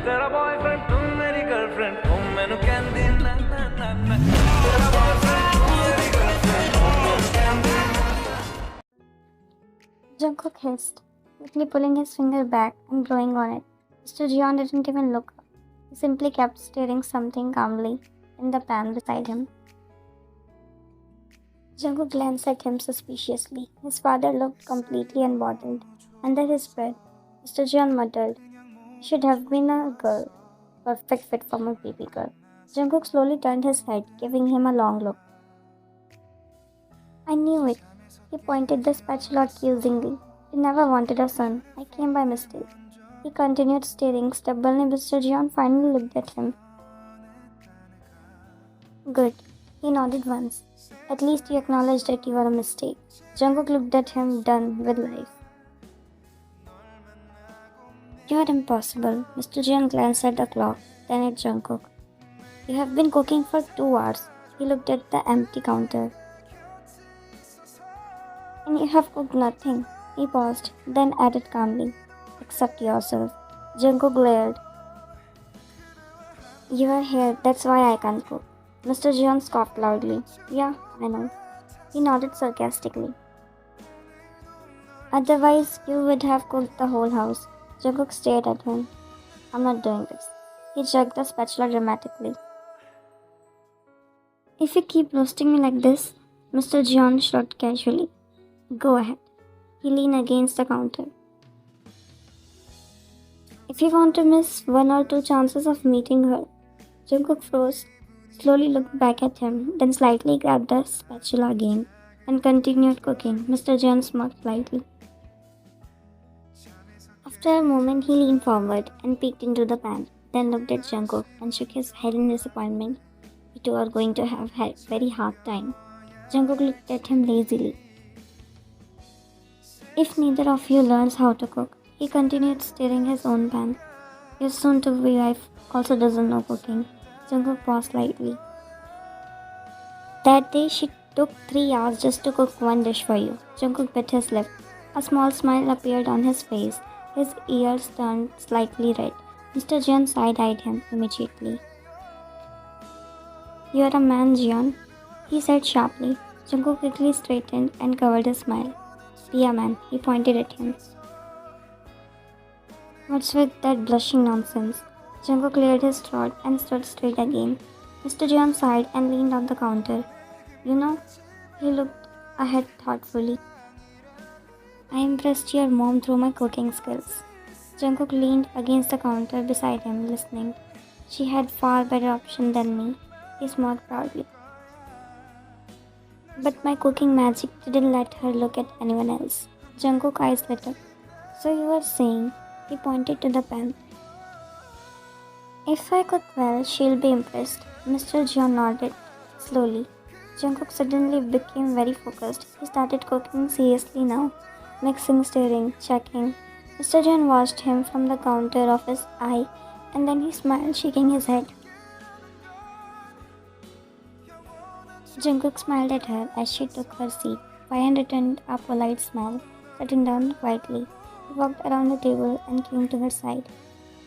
तेरा बॉयफ्रेंड तू मेरी गर्लफ्रेंड ओ मैनू कहंदी ना ना ना ना तेरा बॉयफ्रेंड तू मेरी गर्लफ्रेंड ओ मैनू कहंदी Jungkook hissed, quickly pulling his finger back and blowing on it. Mr. Jeon didn't even look up. He simply kept stirring something calmly in the pan beside him. Jungkook glanced at him suspiciously. His father looked completely unbothered. Under his breath, Mr. Jeon muttered, "Should have been a girl. Perfect fit for my baby girl." Jungkook slowly turned his head, giving him a long look. "I knew it." He pointed the spatula accusingly. "I never wanted a son. I came by mistake." He continued staring stubbornly. Mr. Jeon finally looked at him. "Good." He nodded once. "At least you acknowledged that you were a mistake." Jungkook looked at him, done with life. "You are impossible." Mr. Jeon glanced at the clock, then at Jungkook. "You have been cooking for 2 hours." He looked at the empty counter. "And you have cooked nothing." He paused, then added calmly, "Except yourself." Jungkook glared. "You are here, that's why I can't cook." Mr. Jeon scoffed loudly. "Yeah, I know." He nodded sarcastically. "Otherwise, you would have cooked the whole house." Jungkook stared at him. "I'm not doing this." He jerked the spatula dramatically. "If you keep roasting me like this," Mr. Jeon shrugged casually. "Go ahead." He leaned against the counter. "If you want to miss 1 or 2 chances of meeting her." Jungkook froze, slowly looked back at him, then slightly grabbed the spatula again and continued cooking. Mr. Jeon smirked slightly. After a moment, he leaned forward and peeked into the pan, then looked at Jungkook and shook his head in disappointment. "You two are going to have a very hard time." Jungkook looked at him lazily. "If neither of you learns how to cook," he continued stirring his own pan, "your soon-to-be wife also doesn't know cooking." Jungkook paused slightly. "That day she took 3 hours just to cook one dish for you." Jungkook bit his lip. A small smile appeared on his face. His ears turned slightly red. Mr. Jeon side-eyed him immediately. "You are a man, Jeon," he said sharply. Jungkook quickly straightened and covered his smile. "Be a man," he pointed at him. "What's with that blushing nonsense?" Jungkook cleared his throat and stood straight again. Mr. Jeon sighed and leaned on the counter. "You know," he looked ahead thoughtfully, "I impressed your mom through my cooking skills." Jungkook leaned against the counter beside him, listening. "She had far better option than me," he smirked proudly. "But my cooking magic didn't let her look at anyone else." Jungkook's eyes lit up. "So you were saying," he pointed to the pan, "if I cook well, she'll be impressed." Mr. Jeon nodded slowly. Jungkook suddenly became very focused. He started cooking seriously now, mixing, stirring, checking. Mr. Jeon watched him from the counter of his eye, and then he smiled, shaking his head. Jungkook smiled at her as she took her seat. Ryan returned a polite smile, sitting down quietly. He walked around the table and came to her side.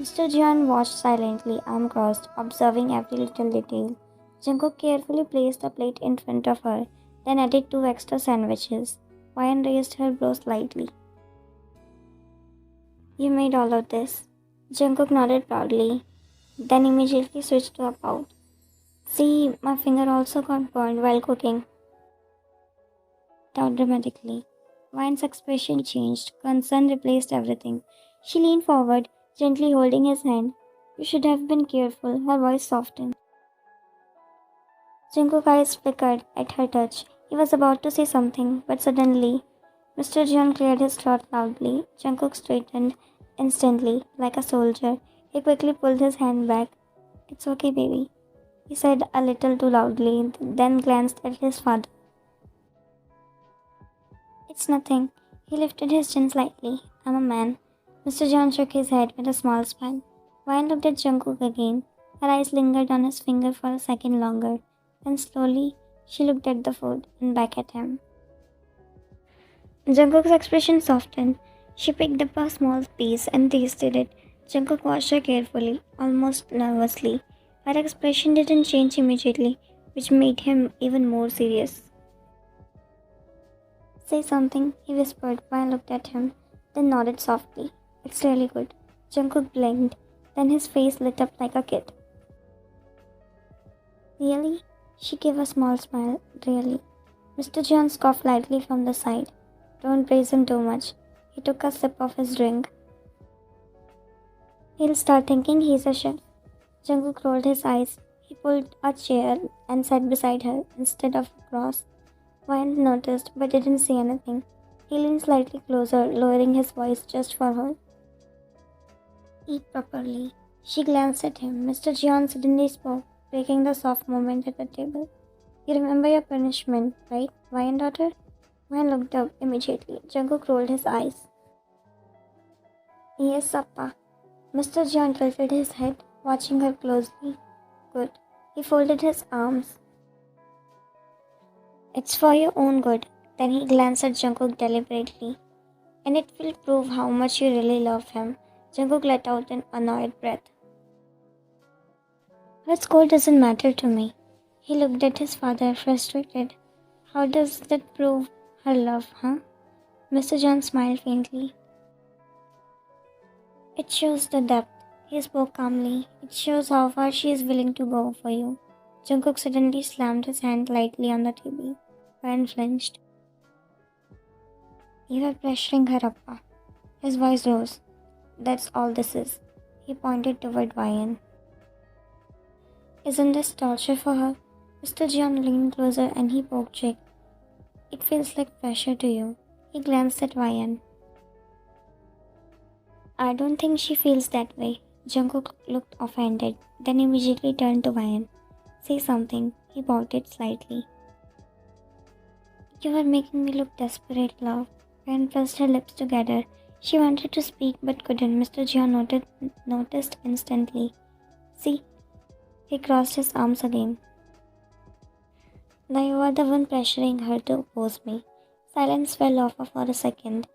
Mr. Jeon watched silently, arm crossed, observing every little detail. Jungkook carefully placed the plate in front of her, then added 2 extra sandwiches. Ryan raised her brows slightly. "You made all of this?" Jungkook nodded proudly, then immediately switched to a pout. "See, my finger also got burned while cooking." Out dramatically. Ryan's expression changed. Concern replaced everything. She leaned forward, gently holding his hand. "You should have been careful." Her voice softened. Jungkook's eyes flickered at her touch. He was about to say something, but suddenly, Mr. Jeon cleared his throat loudly. Jungkook straightened instantly, like a soldier. He quickly pulled his hand back. "It's okay, baby," he said a little too loudly, then glanced at his father. "It's nothing." He lifted his chin slightly. "I'm a man." Mr. John shook his head with a small smile. Ryan looked at Jungkook again. Her eyes lingered on his finger for a second longer. Then slowly, she looked at the food and back at him. Jungkook's expression softened. She picked up a small piece and tasted it. Jungkook watched her carefully, almost nervously. Her expression didn't change immediately, which made him even more serious. Say something, he whispered while I looked at him, then nodded softly. It's really good. Jungkook blinked, then his face lit up like a kid. Really? She gave a small smile. Really? Mr. John coughed lightly from the side. Don't praise him too much. He took a sip of his drink. He'll start thinking he's a chef. Jungkook rolled his eyes. He pulled a chair and sat beside her instead of across. Wyan noticed but didn't say anything. He leaned slightly closer, lowering his voice just for her. Eat properly. She glanced at him. Mr. Jeon suddenly spoke, breaking the soft moment at the table. You remember your punishment, right, Wyan daughter? Wyan looked up immediately. Jungkook rolled his eyes. Yes, Appa. Mr. Jeon tilted his head, watching her closely. Good. He folded his arms. It's for your own good. Then he glanced at Jungkook deliberately. And it will prove how much you really love him. Jungkook let out an annoyed breath. Her score doesn't matter to me. He looked at his father, frustrated. How does that prove her love, huh? Mr. John smiled faintly. It shows the depth. He spoke calmly. It shows how far she is willing to go for you. Jungkook suddenly slammed his hand lightly on the table. Ryan flinched. You are pressuring her, Appa. His voice rose. That's all this is. He pointed toward Ryan. Isn't this torture for her? Mr. John leaned closer and he poked Jake. It feels like pressure to you. He glanced at Ryan. I don't think she feels that way. Jungkook looked offended, then immediately turned to Ryan. Say something. He pouted slightly. You are making me look desperate, love. Ryan pressed her lips together. She wanted to speak but couldn't. Mr. John noticed instantly. See? He crossed his arms again. Now you are the one pressuring her to oppose me. Silence fell off for a second.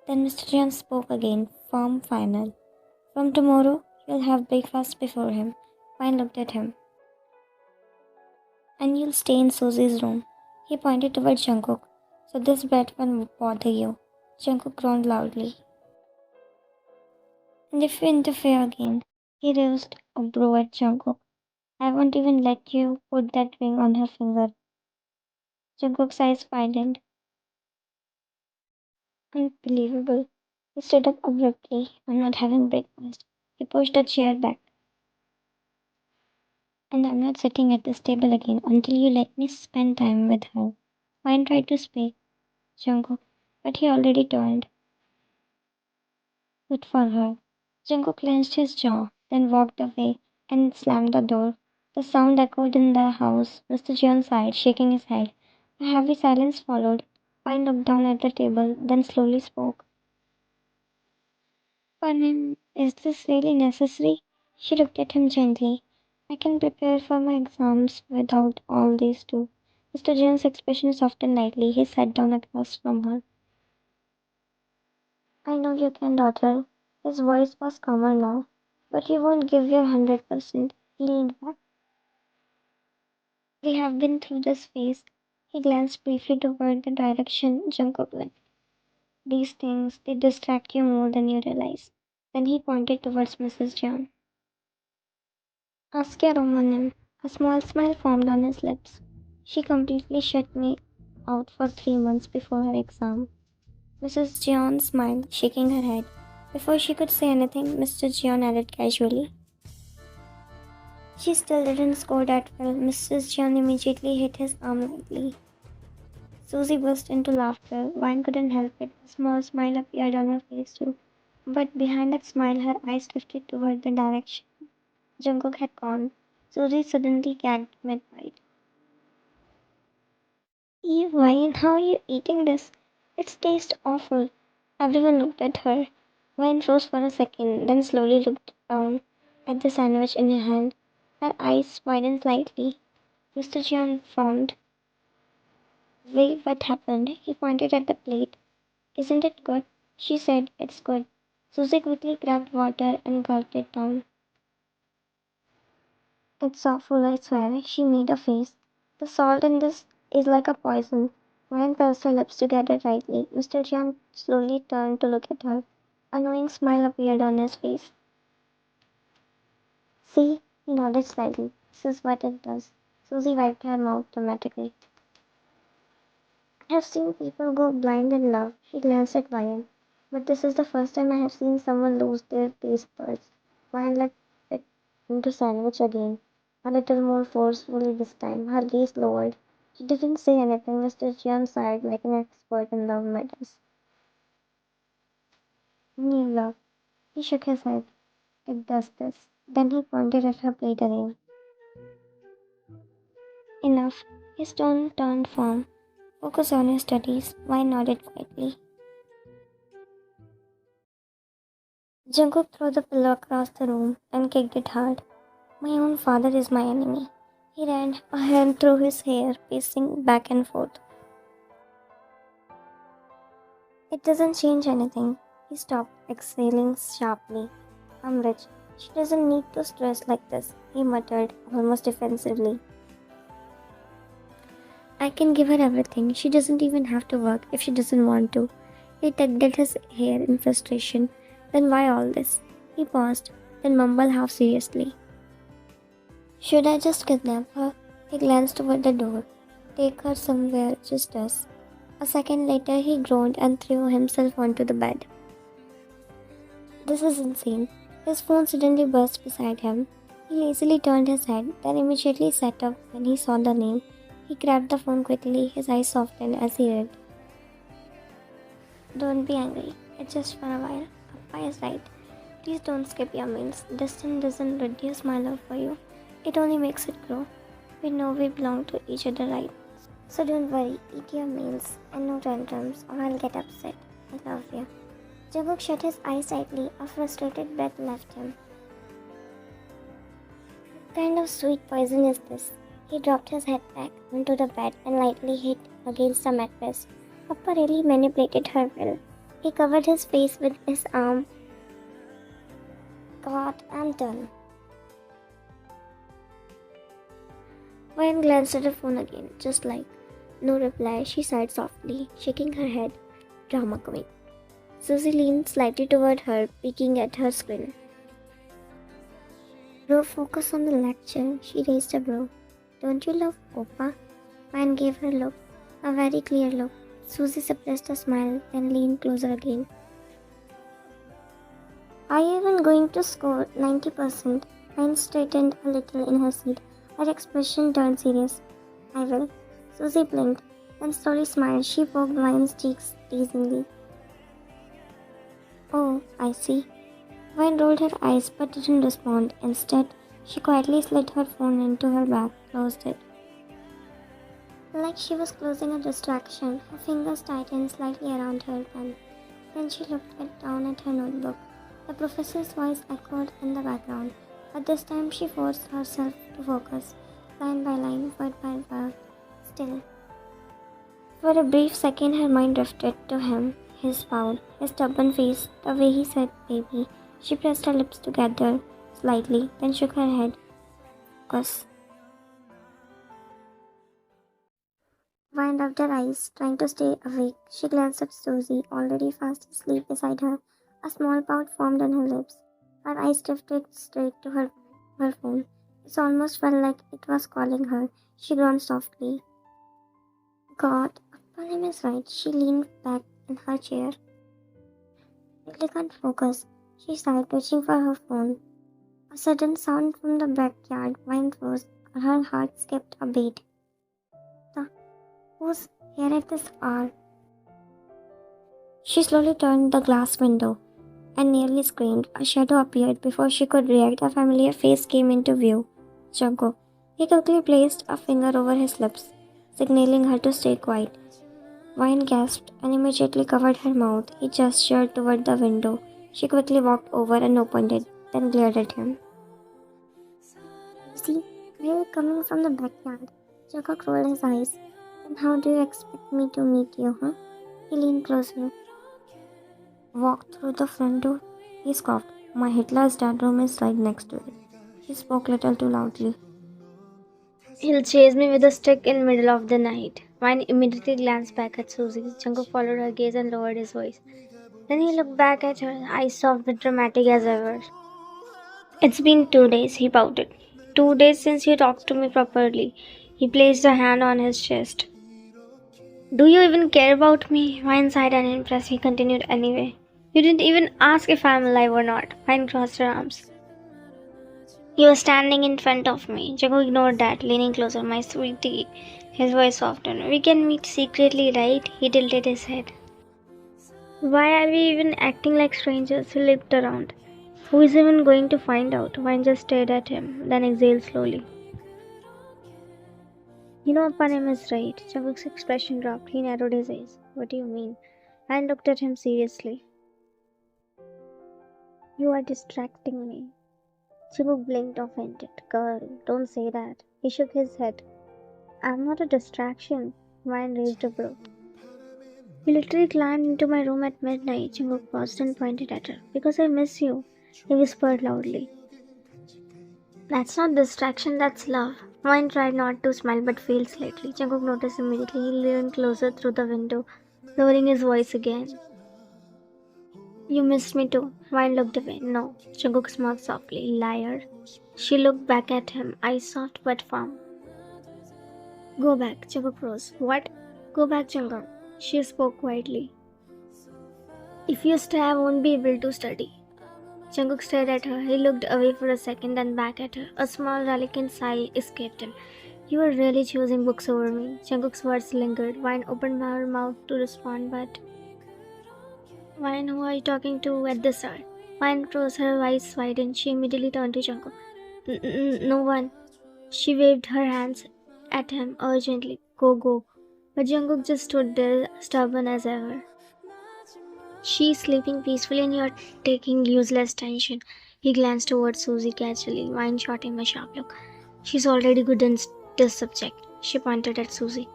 Then Mr. John spoke again, firm, final. From tomorrow, you'll have breakfast before him. Ryan looked at him. And you'll stay in Susie's room. He pointed toward Jungkook. So this bet won't bother you. Jungkook groaned loudly. And if you interfere again, he raised a brow at Jungkook. I won't even let you put that ring on her finger. Jungkook's eyes widened. Unbelievable. He stood up abruptly. I'm not having breakfast. He pushed a chair back. And I'm not sitting at this table again until you let me spend time with her. Wine tried to speak, Jungkook, but he already turned. Good for her. Jungkook clenched his jaw, then walked away and slammed the door. The sound echoed in the house. Mr. Jeon sighed, shaking his head. A heavy silence followed. Wine looked down at the table, then slowly spoke. Panim, is this really necessary? She looked at him gently. I can prepare for my exams without all these two. Mr. Jain's expression softened lightly. He sat down across from her. I know you can, daughter. His voice was calmer now. But you won't give your 100%. He leaned back. We have been through this phase. He glanced briefly toward the direction Jungkook went. These things, they distract you more than you realize. Then he pointed towards Mrs. John. Ask your Romanim. A small smile formed on his lips. She completely shut me out for 3 months before her exam. Mrs. Jeon smiled, shaking her head. Before she could say anything, Mr. Jeon added casually. She still didn't score that well. Mrs. Jeon immediately hit his arm lightly. Susie burst into laughter. Wine couldn't help it. A small smile appeared on her face too. But behind that smile, her eyes drifted toward the direction Jungkook had gone. Susie suddenly gagged mid-bite. Eve, Wine, how are you eating this? It tastes awful. Everyone looked at her. Wine froze for a second, then slowly looked down at the sandwich in her hand. Her eyes widened slightly. Mr. Jian frowned. Wait, what happened? He pointed at the plate. Isn't it good? She said, it's good. Susie quickly grabbed water and gulped it down. It's awful, I swear. She made a face. The salt in this is like a poison. Ryan pressed her lips together tightly. Mr. Jian slowly turned to look at her. A knowing smile appeared on his face. See, he nodded slightly. This is what it does. Susie wiped her mouth dramatically. I have seen people go blind in love. She glanced at Ryan. But this is the first time I have seen someone lose their taste buds. Ryan let it into sandwich again. A little more forcefully this time. Her gaze lowered. She didn't say anything. Mr. Jian sighed like an expert in love matters. New love. He shook his head. It does this. Then he pointed at her plate again. Enough. His tone turned firm. Focus on your studies. Ryan nodded quietly. Jungkook threw the pillow across the room and kicked it hard. My own father is my enemy. He ran a hand through his hair, pacing back and forth. It doesn't change anything. He stopped, exhaling sharply. I'm rich. She doesn't need to stress like this, he muttered, almost defensively. I can give her everything. She doesn't even have to work if she doesn't want to. He tugged at his hair in frustration. Then why all this? He paused, then mumbled half seriously. Should I just kidnap her? He glanced toward the door. Take her somewhere, just us. A second later, he groaned and threw himself onto the bed. This is insane. His phone suddenly buzzed beside him. He lazily turned his head, then immediately sat up when he saw the name. He grabbed the phone quickly, his eyes softened as he read. Don't be angry. It's just for a while. Appa is right. Please don't skip your meals. Distance doesn't reduce my love for you. It only makes it grow. We know we belong to each other, right? So don't worry. Eat your meals and no tantrums or I'll get upset. I love you. Jungkook shut his eyes tightly. A frustrated breath left him. What kind of sweet poison is this? He dropped his head back onto the bed and lightly hit against the mattress. Papa really manipulated her well. He covered his face with his arm. God, I'm done. Ryan glanced at her phone again, just like. No reply, she sighed softly, shaking her head. Drama queen. Susie leaned slightly toward her, peeking at her screen. Bro, focus on the lecture. She raised a brow. Don't you love Oppa? Ryan gave her a look, a very clear look. Susie suppressed a smile, then leaned closer again. Are you even going to score 90%? Ryan straightened a little in her seat. Her expression turned serious. I will. Susie blinked, then slowly smiled. She poked Ryan's cheeks teasingly. Oh, I see. Ryan rolled her eyes but didn't respond. Instead, she quietly slid her phone into her bag, closed it. Like she was closing a distraction, her fingers tightened slightly around her pen. Then she looked down at her notebook. The professor's voice echoed in the background, but this time she forced herself to focus, line by line, word by word, still. For a brief second, her mind drifted to him, his pout, his stubborn face, the way he said baby. She pressed her lips together slightly, then shook her head. Focus. Ryan rubbed her eyes, trying to stay awake. She glanced at Susie, already fast asleep beside her. A small pout formed on her lips. Her eyes drifted straight to her phone. It almost felt like it was calling her. She groaned softly. God, Appanim is right. She leaned back in her chair. I really can't focus. She sighed, reaching for her phone. A sudden sound from the backyard. Ryan froze. Her heart skipped a beat. Who's here at this hour? She slowly turned the glass window and nearly screamed. A shadow appeared before she could react. A familiar face came into view. Jungkook. He quickly placed a finger over his lips, signaling her to stay quiet. Ryan gasped and immediately covered her mouth. He gestured toward the window. She quickly walked over and opened it, then glared at him. See, where are you coming from the backyard? Jungkook rolled his eyes. And how do you expect me to meet you, huh? He leaned closer. Walked through the front door. He scoffed. My Hitler's dad room is right next to it. He spoke little too loudly. He'll chase me with a stick in middle of the night. Vine immediately glanced back at Susie. Jungkook followed her gaze and lowered his voice. Then he looked back at her, eyes soft but dramatic as ever. It's been 2 days, he pouted. 2 days since you talked to me properly. He placed a hand on his chest. Do you even care about me? Vine sighed unimpressed. He continued anyway. You didn't even ask if I'm alive or not. Vine crossed her arms. You were standing in front of me. Jungkook ignored that, leaning closer. My sweetie. His voice softened. We can meet secretly, right? He tilted his head. Why are we even acting like strangers? He looked around. Who is even going to find out? Vine just stared at him, then exhaled slowly. You know, Panem is right. Jungkook's expression dropped. He narrowed his eyes. What do you mean? Vine looked at him seriously. You are distracting me. Jungkook blinked offended. Girl, don't say that. He shook his head. I'm not a distraction. Vine raised a brow. You literally climbed into my room at midnight. Jungkook paused and pointed at her. Because I miss you, he whispered loudly. That's not distraction, that's love. Vine tried not to smile but failed slightly. Jungkook noticed immediately. He leaned closer through the window, lowering his voice again. You missed me too. Vine looked away. No. Jungkook smiled softly. Liar. She looked back at him, eyes soft but firm. Go back, Jungkook rose. What? Go back, Jungkook. She spoke quietly. If you stay, I won't be able to study. Jungkook stared at her. He looked away for a second, then back at her. A small, reluctant sigh escaped him. You are really choosing books over me. Jungkook's words lingered. Vine opened her mouth to respond, but... Vine, who are you talking to at this hour? Vine closed her eyes wide and she immediately turned to Jungkook. No one. She waved her hands at him urgently. Go. But Jungkook just stood there, stubborn as ever. She's sleeping peacefully and you're taking useless tension. He glanced towards Susie casually. Vine shot him a sharp look. She's already good in this subject. She pointed at Susie.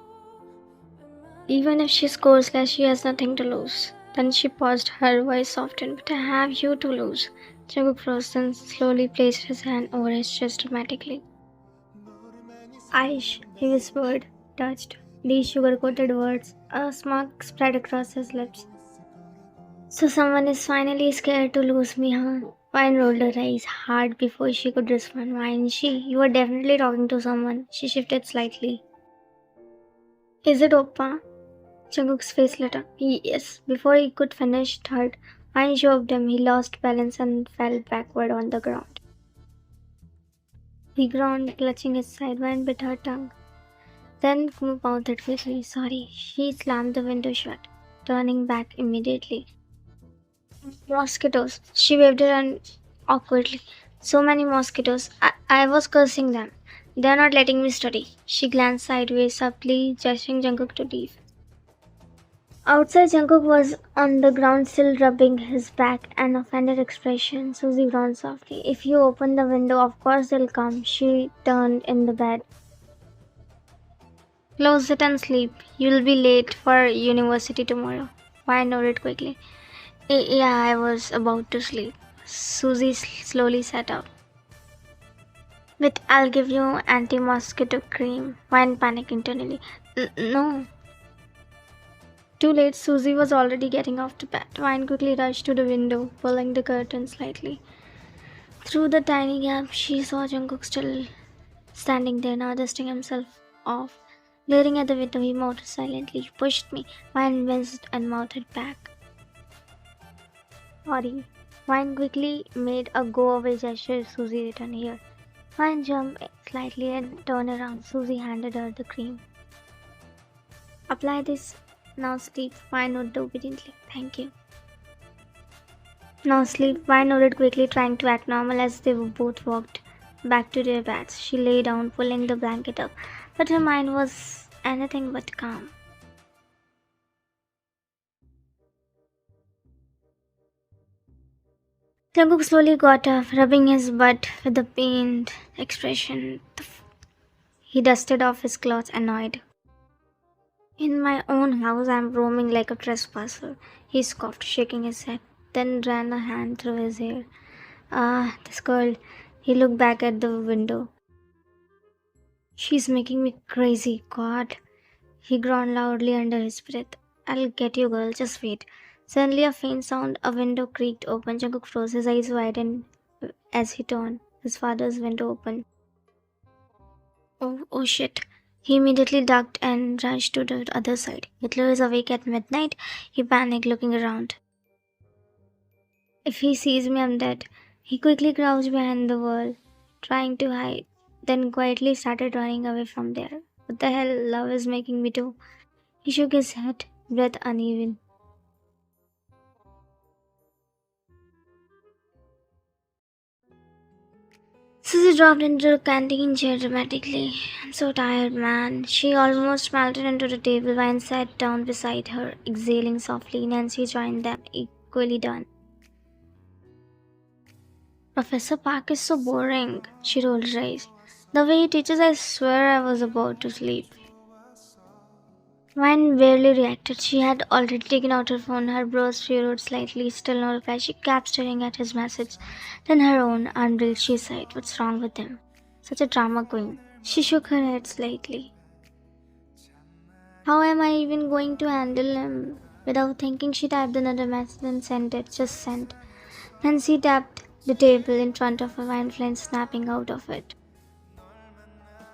Even if she scores less, she has nothing to lose. Then she paused, her voice softened. But I have you to lose. Jungkook froze, then slowly placed his hand over his chest dramatically. Aish, he whispered, touched. These sugar-coated words. A smirk spread across his lips. So someone is finally scared to lose me, huh? Vine rolled her eyes hard before she could respond. Vine, you are definitely talking to someone. She shifted slightly. Is it Oppa? Jungkook's face lit up. Yes. Before he could finish third, Vine shoved him. He lost balance and fell backward on the ground. He groaned, clutching his side. Vine bit her tongue. Then mouthed quickly. Sorry. She slammed the window shut, turning back immediately. Mosquitoes. She waved her hand awkwardly. So many mosquitoes. I was cursing them. They're not letting me study. She glanced sideways, subtly gesturing Jungkook to leave. Outside, Jungkook was on the ground still rubbing his back, an offended expression. Susie groaned softly. If you open the window, of course they'll come. She turned in the bed. Close it and sleep. You'll be late for university tomorrow. Vine nodded quickly. Yeah, I was about to sleep. Susie slowly sat up. But I'll give you anti-mosquito cream. Vine panicked internally. No. Too late, Susie was already getting off to bed. Vine quickly rushed to the window, pulling the curtain slightly. Through the tiny gap, she saw Jungkook still standing there, now dusting himself off. Glaring at the window, he muttered silently. You pushed me. Vine winced and mouthed back. Sorry. Vine quickly made a go-away gesture. Susie returned here. Vine jumped slightly and turned around. Susie handed her the cream. Apply this. Now sleep. Vine nodded obediently. Thank you. Now sleep. Vine nodded quickly, trying to act normal as they both walked back to their beds. She lay down, pulling the blanket up, but her mind was anything but calm. Jungkook slowly got up, rubbing his butt with a pained expression. He dusted off his clothes, annoyed. In my own house, I'm roaming like a trespasser. He scoffed, shaking his head. then ran a hand through his hair. Ah, this girl. He looked back at the window. She's making me crazy, God. He groaned loudly under his breath. I'll get you, girl, just wait. Suddenly, a faint sound, a window creaked open. Jungkook froze, his eyes widened as he turned. His father's window open. Oh shit. He immediately ducked and rushed to the other side. Hitler is awake at midnight. He panicked, looking around. If he sees me, I'm dead. He quickly crouched behind the wall, trying to hide, then quietly started running away from there. What the hell love is making me do? He shook his head, breath uneven. Susie dropped into the canteen chair dramatically. I'm so tired, man. She almost melted into the table and sat down beside her, exhaling softly. Nancy joined them, equally done. Professor Park is so boring, she rolled her eyes. The way he teaches, I swear I was about to sleep. Vine barely reacted. She had already taken out her phone, her brows furrowed slightly, still no reply. She kept staring at his message. Then her own, unreal, she sighed. What's wrong with him? Such a drama queen. She shook her head slightly. How am I even going to handle him? Without thinking, she typed another message and sent it. Just sent. Nancy tapped the table in front of her, wine flame snapping out of it.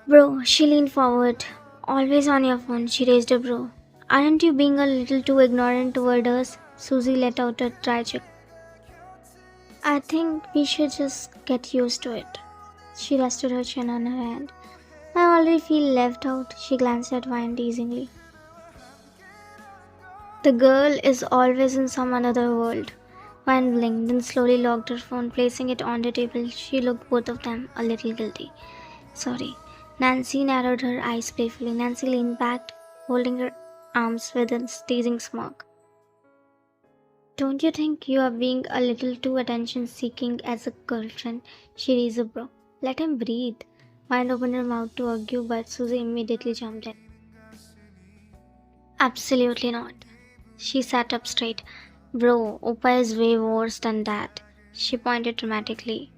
Bro, she leaned forward. Always on your phone, she raised a brow. Aren't you being a little too ignorant toward us? Susie let out a tragic. I think we should just get used to it. She rested her chin on her hand. I already feel left out, she glanced at Vine teasingly. The girl is always in some another world. Vine blinked, then slowly locked her phone, placing it on the table. She looked both of them a little guilty. Sorry. Nancy narrowed her eyes playfully. Nancy leaned back, holding her arms with a teasing smirk. Don't you think you are being a little too attention-seeking as a girlfriend? She raised a brow. Let him breathe. Vine opened her mouth to argue, but Susie immediately jumped in. Absolutely not. She sat up straight. Bro, Oppa is way worse than that. She pointed dramatically.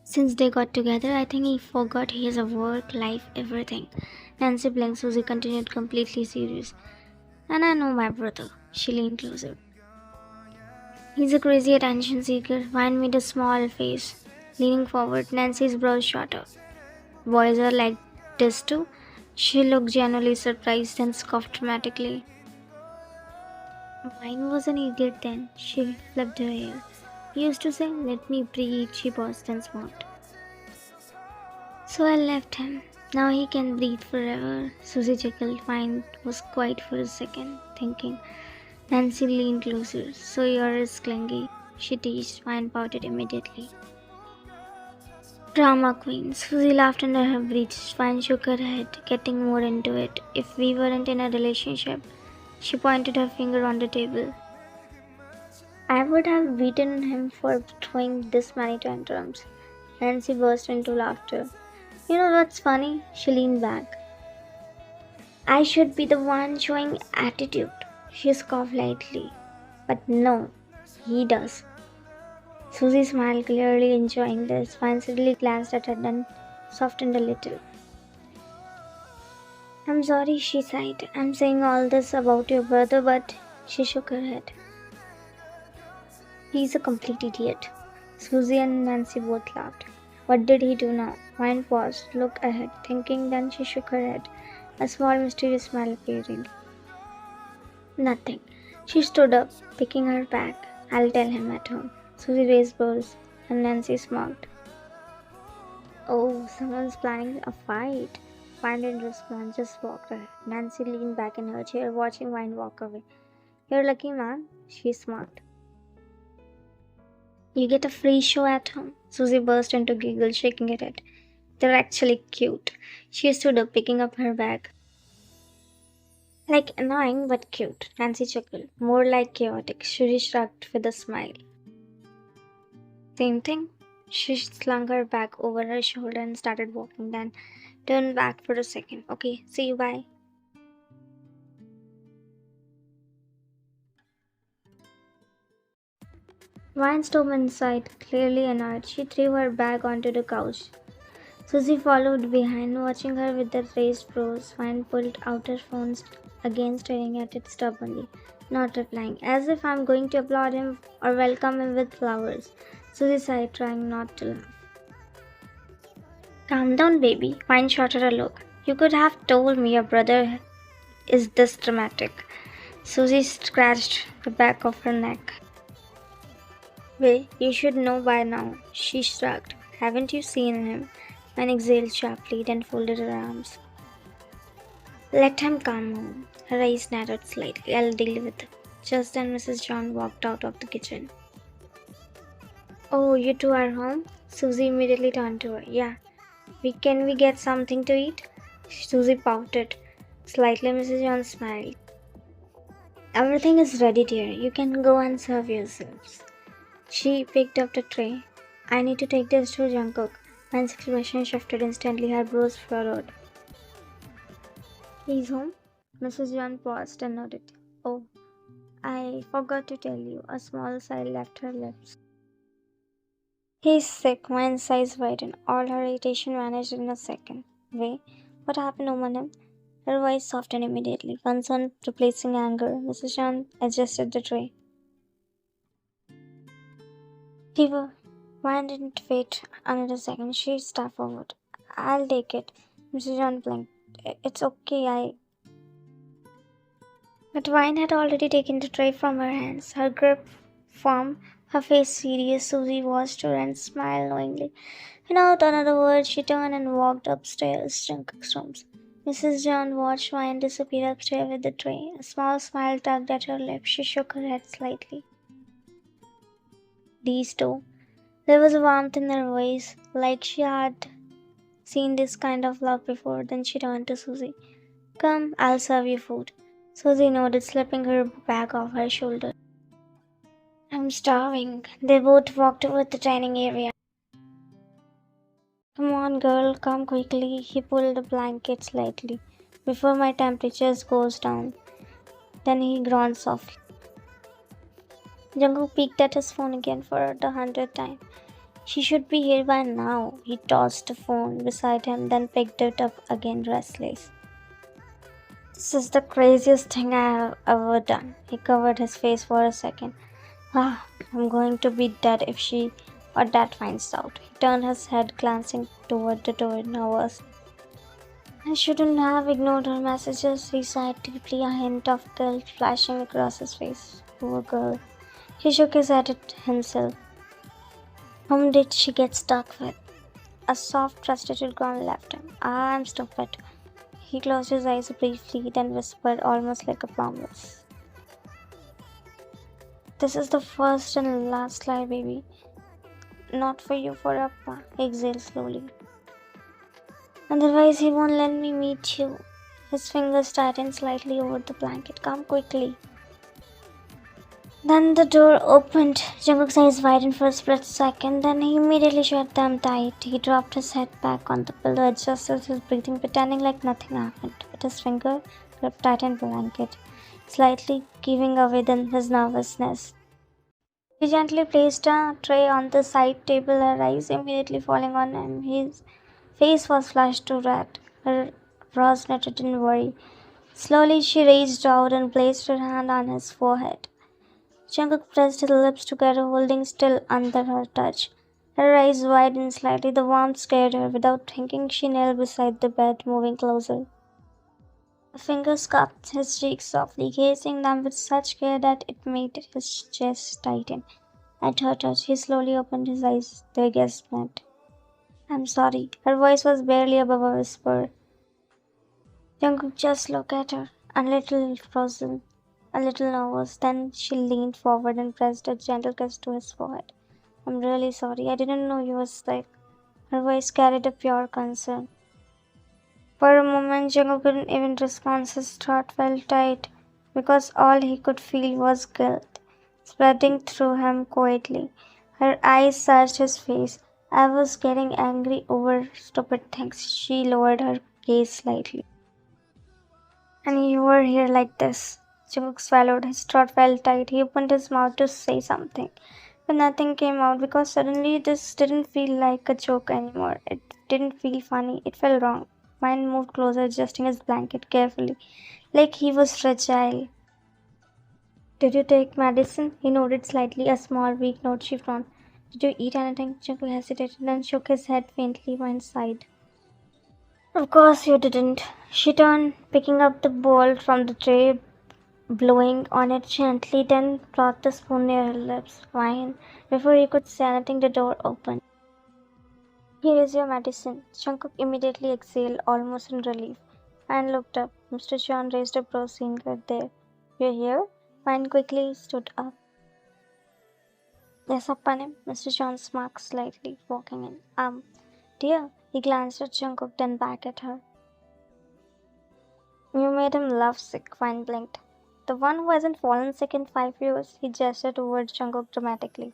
Since they got together, I think he forgot he has a work, life, everything. Nancy blinked. Susie continued completely serious. And I know my brother. She leaned closer. He's a crazy attention seeker. Vine made a small face. Leaning forward, Nancy's brows shot up. Boys are like this too? She looked genuinely surprised and scoffed dramatically. Vine was an idiot then. She flipped her hair. He used to say, let me breathe, she paused and smiled. So I left him. Now he can breathe forever. Susie chuckled. Vine was quiet for a second, thinking. Nancy leaned closer. So you're as clingy. She teased. Vine pouted immediately. Drama queen. Susie laughed under her breath. Vine shook her head, getting more into it. If we weren't in a relationship, she pointed her finger on the table. I would have beaten him for throwing this many tantrums. Nancy burst into laughter. You know what's funny? She leaned back. I should be the one showing attitude. She scoffed lightly. But no, he does. Susie smiled, clearly enjoying this. Vine suddenly glanced at her and softened a little. I'm sorry, she sighed. I'm saying all this about your brother, but she shook her head. He's a complete idiot. Susie and Nancy both laughed. What did he do now? Vine paused, looked ahead, thinking, then she shook her head, a small mysterious smile appearing. Nothing. She stood up, picking her bag. I'll tell him at home. Susie raised brows, and Nancy smirked. Oh, someone's planning a fight. Vine didn't respond, just walked ahead. Nancy leaned back in her chair, watching Vine walk away. You're lucky, man, she smirked. You get a free show at home. Susie burst into giggles, shaking her head. They're actually cute. She stood up, picking up her bag. Like annoying but cute. Nancy chuckled. More like chaotic. She shrugged with a smile. Same thing. She slung her bag over her shoulder and started walking, then turned back for a second. Okay, see you, bye. Vine stormed inside, clearly annoyed. She threw her bag onto the couch. Susie followed behind, watching her with the raised brows. Vine pulled out her phone again, staring at it stubbornly, not replying, as if I'm going to applaud him or welcome him with flowers. Susie sighed, trying not to laugh. Calm down, baby. Vine shot her a look. You could have told me your brother is this dramatic. Susie scratched the back of her neck. Well, you should know by now, she shrugged. Haven't you seen him? And exhaled sharply, then folded her arms. Let him come home. Her eyes narrowed slightly. I'll deal with it. Just then Mrs. John walked out of the kitchen. Oh, you two are home? Susie immediately turned to her. Yeah. Can we get something to eat? Susie pouted. Slightly Mrs. John smiled. Everything is ready, dear. You can go and serve yourselves. She picked up the tray. I need to take this to Jungkook. Man's expression shifted instantly, her brows furrowed. He's home? Mrs. John paused and nodded. Oh, I forgot to tell you. A small sigh left her lips. He's sick. Man's eyes widened. All her irritation vanished in a second. Wait, what happened, Omanim? Her voice softened immediately, concern replacing anger. Mrs. John adjusted the tray. Why didn't wait another second? She stepped forward. I'll take it. Mrs. John blinked. It's okay, But Vine had already taken the tray from her hands. Her grip firm, her face serious. Susie watched her and smiled knowingly. Without another word, she turned and walked upstairs, Jungkook's rooms. Mrs. John watched Vine disappear upstairs with the tray. A small smile tugged at her lips. She shook her head slightly. These two. There was a warmth in her voice, like she had seen this kind of love before. Then she turned to Susie. Come, I'll serve you food. Susie nodded, slipping her bag off her shoulder. I'm starving. They both walked over the dining area. Come on, girl, come quickly. He pulled the blanket slightly. Before my temperature goes down. Then he groaned softly. Jungkook peeked at his phone again for the 100th time. She should be here by now. He tossed the phone beside him, then picked it up again, restless. This is the craziest thing I have ever done. He covered his face for a second. I'm going to be dead if she or that finds out. He turned his head, glancing toward the door, nervous. I shouldn't have ignored her messages, he sighed deeply, a hint of guilt flashing across his face. Poor girl. He shook his head at himself. Whom did she get stuck with? A soft, frustrated groan left him. I'm stupid. He closed his eyes briefly, then whispered almost like a promise. This is the first and last lie, baby. Not for you, for Appa. He exhaled slowly. Otherwise, he won't let me meet you. His fingers tightened slightly over the blanket. Come quickly. Then the door opened. Jungkook's eyes widened for a split second, then he immediately shut them tight. He dropped his head back on the pillow, adjusted his breathing, pretending like nothing happened. With his finger gripped tightened blanket, slightly giving away his nervousness. He gently placed a tray on the side table, her eyes immediately falling on him. His face was flushed to red. Her brows knitted in worry. Slowly she reached out and placed her hand on his forehead. Jungkook pressed his lips together, holding still under her touch. Her eyes widened slightly. The warmth scared her. Without thinking, she knelt beside the bed, moving closer. The fingers cupped his cheeks softly, gazing them with such care that it made his chest tighten. At her touch, he slowly opened his eyes. Their gaze met. I'm sorry. Her voice was barely above a whisper. Jungkook just looked at her, a little frozen, a little nervous. Then she leaned forward and pressed a gentle kiss to his forehead. I'm really sorry. I didn't know you were sick. Her voice carried a pure concern. For a moment, Jungkook couldn't even respond. His throat felt tight because all he could feel was guilt, spreading through him quietly. Her eyes searched his face. I was getting angry over stupid things. She lowered her gaze slightly. And you were here like this. Jungkook swallowed. His throat felt tight. He opened his mouth to say something, But nothing came out because suddenly this didn't feel like a joke anymore. It didn't feel funny, it felt wrong. Mine moved closer, adjusting his blanket carefully, like he was fragile. Did you take medicine? He nodded slightly, a small, weak note she frowned. Did you eat anything? Jungkook hesitated, then shook his head faintly one side. Of course you didn't. She turned, picking up the bowl from the tray, blowing on it gently, then brought the spoon near her lips. Wine. Before he could say anything, the door opened. Here is your medicine. Jungkook immediately exhaled, almost in relief, and looked up. Mr. John raised a brow, seeing her there. You're here? Wine quickly stood up. Yes, Appanim. Mr. John smirked slightly, walking in. Dear. He glanced at Jungkook, then back at her. You made him lovesick, Wine blinked. The one who hasn't fallen sick in 5 years, he gestured towards Jungkook dramatically.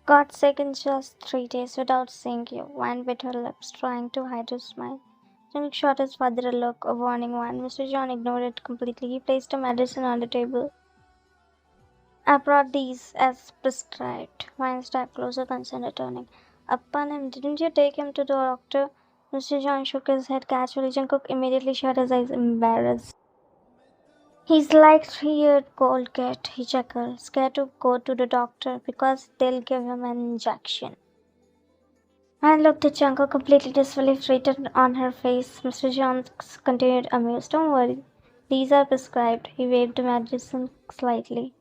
Got sick in just 3 days without seeing you. Wine bit her lips, trying to hide her smile. Jungkook shot his father a look, a warning one. Mr. John ignored it completely. He placed a medicine on the table. I brought these as prescribed. Wine stepped closer, concern returning. Upon didn't you take him to the doctor? Mr. John shook his head casually. Jungkook immediately shut his eyes, embarrassed. He's like 3-year old kid, he chuckled, scared to go to the doctor because they'll give him an injection. I looked at Jungkook, completely disbelief written on her face. Mr. John continued amused. Don't worry, these are prescribed. He waved the medicine slightly.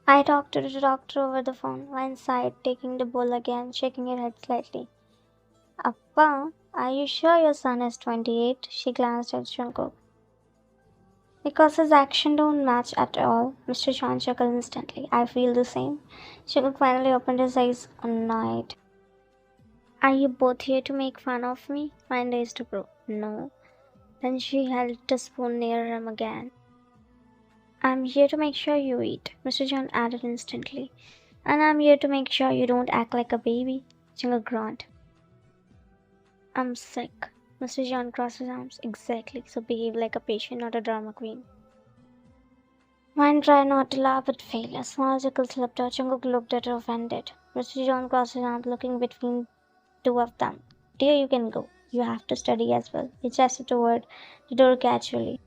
I talked to the doctor over the phone. Wine sighed, taking the bowl again, shaking her head slightly. Appa, are you sure your son is 28? She glanced at Jungkook. Because his action don't match at all. Mr. John chuckled instantly. I feel the same. Jungkook finally opened his eyes, annoyed. Are you both here to make fun of me? Wine raised a brow. No. Then she held the spoon near him again. I'm here to make sure you eat, Mr. John added instantly. And I'm here to make sure you don't act like a baby. Jungkook groaned. I'm sick. Mr. John crossed his arms. Exactly, so behave like a patient, not a drama queen. Wine tried not to laugh but failed. A small chuckle slipped out. Jungkook looked at her offended. Mr. John crossed his arms, looking between two of them. Dear, you can go. You have to study as well. He gestured toward the door casually.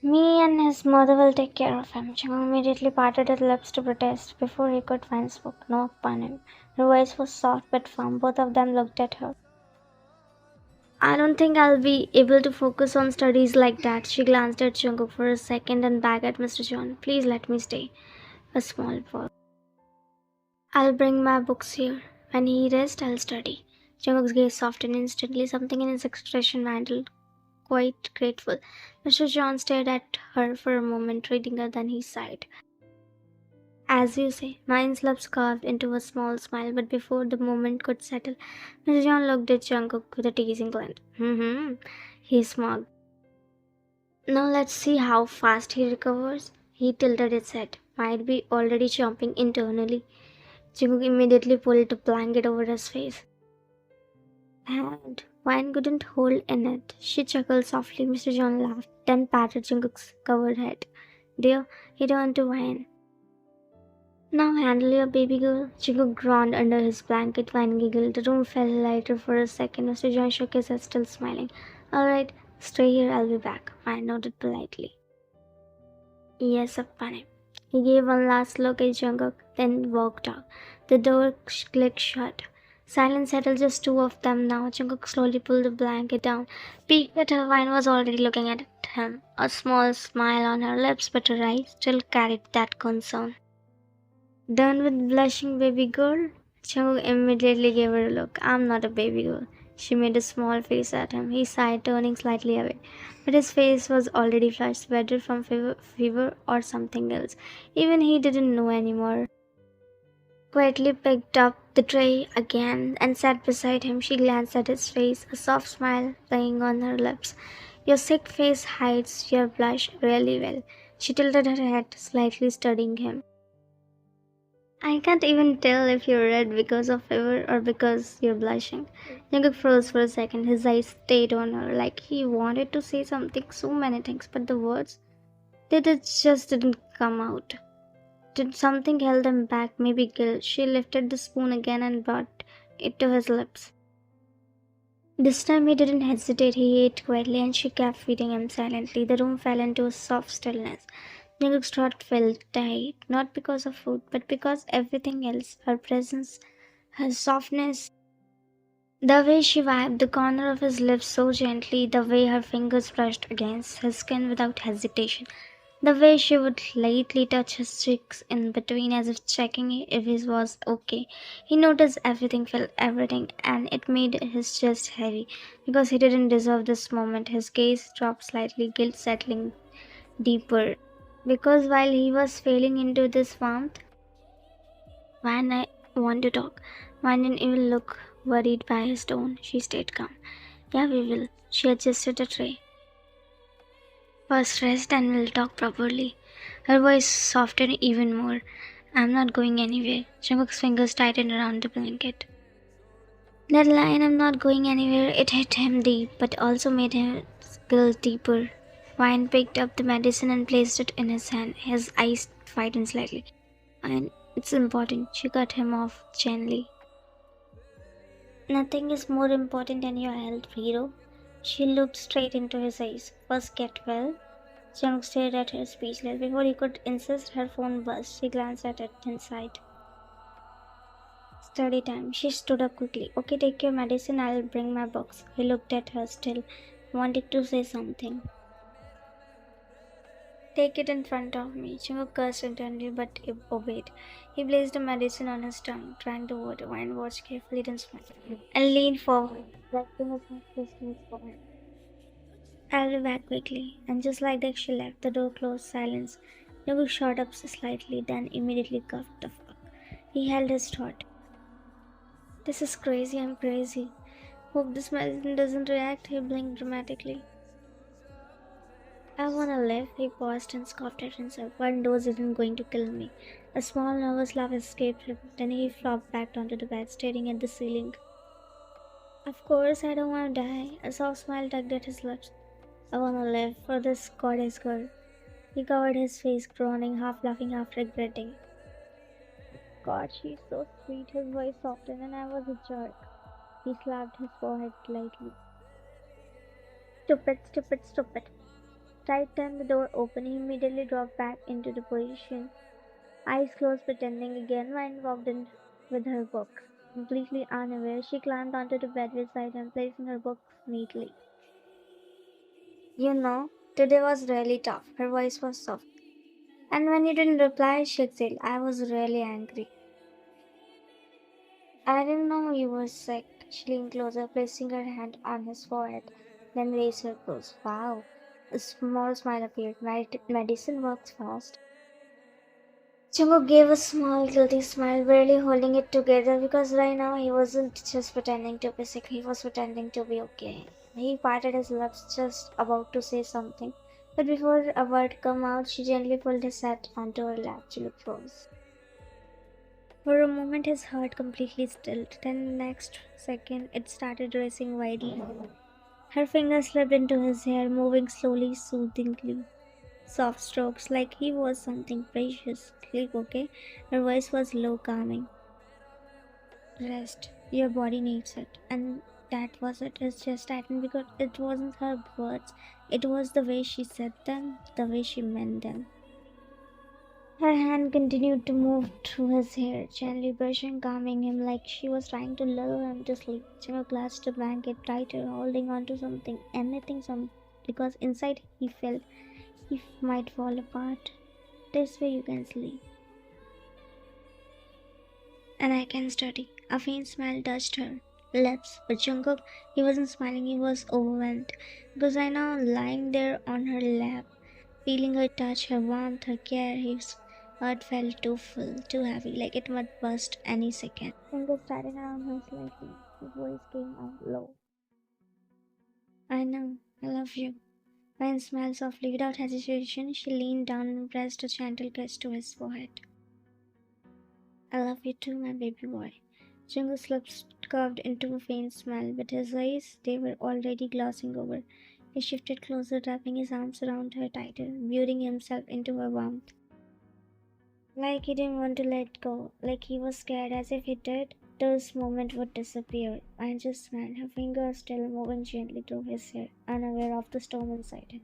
Me and his mother will take care of him. Jungkook immediately parted his lips to protest. Before he could find spoke. No upon him. Her voice was soft but firm. Both of them looked at her. I don't think I'll be able to focus on studies like that. She glanced at Jungkook for a second and back at Mr. John. Please let me stay. A small pause. I'll bring my books here. When he rests, I'll study. Jungkook's gaze softened instantly. Something in his expression mantled, quite grateful. Mr. John stared at her for a moment, reading her, then he sighed. As you say, Mine's lips curved into a small smile, but before the moment could settle, Mr. John looked at Jungkook with a teasing glance. He smiled. Now let's see how fast he recovers. He tilted his head, might be already chomping internally. Jungkook immediately pulled a blanket over his face. And Wine couldn't hold in it. She chuckled softly. Mr. John laughed, then patted Jungkook's covered head. Dear, he turned to Wine. Now handle your baby girl. Jungkook groaned under his blanket. Wine giggled. The room felt lighter for a second. Mr. John shook his head, still smiling. Alright, stay here, I'll be back. Wine nodded politely. Yes, Appane. He gave one last look at Jungkook, then walked out. The door clicked shut. Silence settled, just two of them now. Jungkook slowly pulled the blanket down. Peeked at her. Wine was already looking at him. A small smile on her lips, but her eyes still carried that concern. Done with blushing, baby girl? Jungkook immediately gave her a look. I'm not a baby girl. She made a small face at him. He sighed, turning slightly away. But his face was already flushed, whether from fever or something else. Even he didn't know anymore. Quietly picked up the tray again and sat beside him. She glanced at his face, a soft smile playing on her lips. Your sick face hides your blush really well. She tilted her head, slightly studying him. I can't even tell if you're red because of fever or because you're blushing. Jungkook froze for a second. His eyes stayed on her like he wanted to say something, so many things, but the words, just didn't come out. Did something held him back? Maybe guilt. She lifted the spoon again and brought it to his lips. This time he didn't hesitate. He ate quietly and she kept feeding him silently. The room fell into a soft stillness. Jungkook's throat felt tight, not because of food, but because everything else. Her presence, her softness, the way she wiped the corner of his lips so gently, the way her fingers brushed against his skin without hesitation, the way she would lightly touch his cheeks in between as if checking if he was okay. He noticed everything, felt everything, and it made his chest heavy because he didn't deserve this moment. His gaze dropped slightly, guilt settling deeper. Because while he was falling into this warmth, when I want to talk, Why didn't even look worried by his tone. She stayed calm. Yeah, we will. She adjusted the tray. First rest and we'll talk properly. Her voice softened even more. I'm not going anywhere. Jungkook's fingers tightened around the blanket. That line, I'm not going anywhere, it hit him deep, but also made his guilt deeper. Wine picked up the medicine and placed it in his hand. His eyes widened slightly. And it's important. She cut him off gently. Nothing is more important than your health, hero. She looked straight into his eyes. First, get well. Jung stared at her speechless. Before he could insist, her phone buzzed. She glanced at it and sighed. Study time. She stood up quickly. Okay, take your medicine. I'll bring my books. He looked at her still, wanting to say something. Take it in front of me. Jungkook cursed internally but obeyed. He placed the medicine on his tongue, trying to word. Wine watched carefully, then smiled, and leaned forward, resting his hand close to his forehead. I'll be back quickly. And just like that, she left. The door closed. Silence. Jungkook shot up slightly, then immediately coughed the fuck. He held his thought. This is crazy. I'm crazy. Hope this medicine doesn't react. He blinked dramatically. I wanna live. He paused and scoffed at himself. One dose isn't going to kill me. A small nervous laugh escaped him. Then he flopped back onto the bed, staring at the ceiling. Of course, I don't want to die. A soft smile tugged at his lips. I wanna live for this goddess girl. He covered his face, groaning, half laughing, half regretting. God, she's so sweet. His voice softened, and I was a jerk. He slapped his forehead lightly. Stupid, stupid, stupid. Right then the door opened. He immediately dropped back into the position. Eyes closed, pretending again. Vine walked in with her books. Completely unaware, she climbed onto the bed beside him, placing her books neatly. You know, today was really tough. Her voice was soft. And when you didn't reply, she exhaled. I was really angry. I didn't know you were sick. She leaned closer, placing her hand on his forehead, then raised her brows. Wow. A small smile appeared. Medicine works fast. Jungkook gave a small, guilty smile, barely holding it together because right now he wasn't just pretending to be sick, he was pretending to be okay. He parted his lips, just about to say something, but before a word came out, she gently pulled his head onto her lap. Jungkook froze. For a moment, his heart completely stilled. Then, the next second, it started racing wildly. Her fingers slipped into his hair, moving slowly, soothingly. Soft strokes like he was something precious. Sleep, okay? Her voice was low, calming. Rest. Your body needs it. And that was it. His chest tightened because it wasn't her words. It was the way she said them, the way she meant them. Her hand continued to move through his hair, gently brushing, calming him like she was trying to lull him to sleep. Jimmy clasped the blanket tighter, holding on to something, anything, because inside he felt he might fall apart. This way you can sleep. And I can study. A faint smile touched her lips, but Jungkook, he wasn't smiling, he was overwhelmed. Because I now lying there on her lap, feeling her touch, her warmth, her care, his heart felt too full, too heavy, like it might burst any second. Fingers tightened around her slightly. His voice came out low. I know, I love you. Vine smiled softly. Without hesitation, she leaned down and pressed a gentle kiss to his forehead. I love you too, my baby boy. Jungkook's lips curved into a faint smile, but his eyes, they were already glossing over. He shifted closer, wrapping his arms around her tighter, burying himself into her warmth. Like he didn't want to let go, like he was scared, as if he did, those moments would disappear. I just smiled, her fingers still moving gently through his hair, unaware of the storm inside him.